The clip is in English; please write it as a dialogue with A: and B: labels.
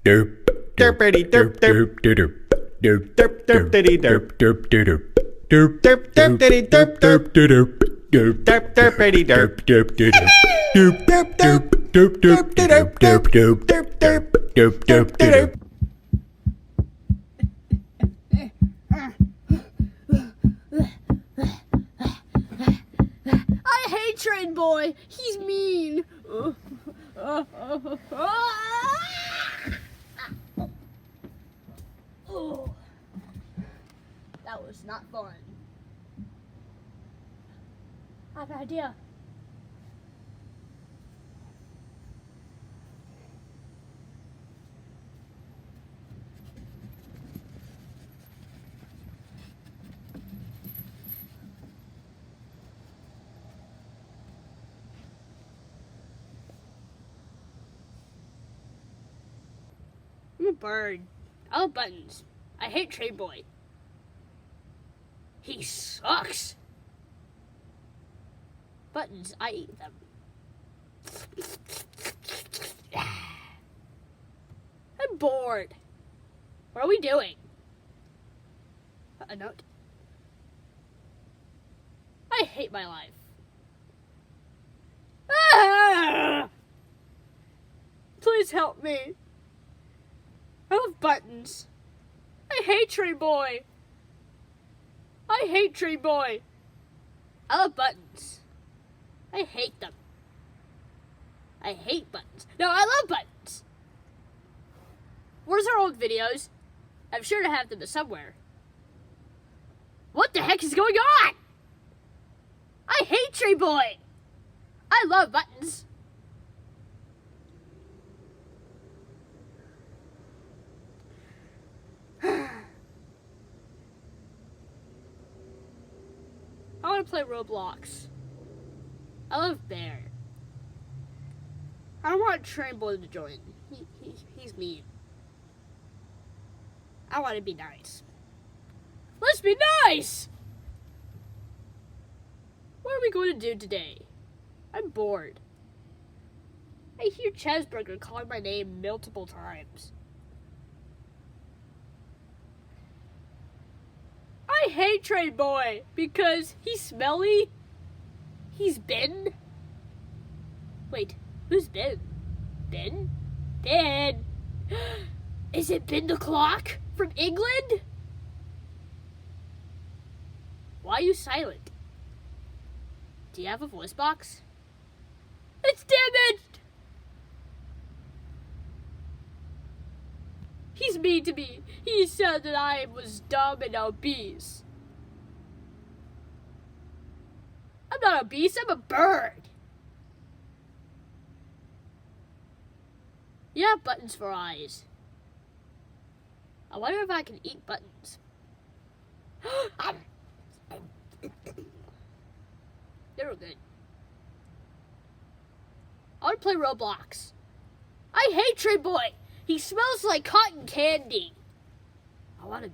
A: Derpity derp derp derp derp derp derp diddy derp derp derp derp derp derp diddy derp derp derp derp derp derpity derp derp derp derp derp derp derp derp derp derp derp derp derp derp.
B: I hate Train Boy. He's mean. Oh, that was not fun. I have an idea. I'm a bird. I love Buttons. I hate Train Boy. He sucks. Buttons, I eat them. I'm bored. What are we doing? A note. I hate my life. Ah! Please help me. I love Buttons. I hate Train Boy. I hate Train Boy. I love Buttons. I hate them. I hate Buttons. No, I love Buttons. Where's our old videos? I'm sure to have them somewhere. What the heck is going on? I hate Train Boy. I love Buttons. I want to play Roblox. I love Bear. I don't want Train Boy to join. He's mean. I want to be nice. Let's be nice! What are we going to do today? I'm bored. I hear Chesburger calling my name multiple times. I hate Train Boy because he's smelly. He's Ben. Wait, who's Ben? Ben? Ben! Is it Ben the Clock from England? Why are you silent? Do you have a voice box? It's damaged! He's mean to me. He said that I was dumb and obese. I'm not obese, I'm a bird. You have buttons for eyes. I wonder if I can eat buttons. They were good. I want to play Roblox. I hate Train Boy. He smells like cotton candy. I want to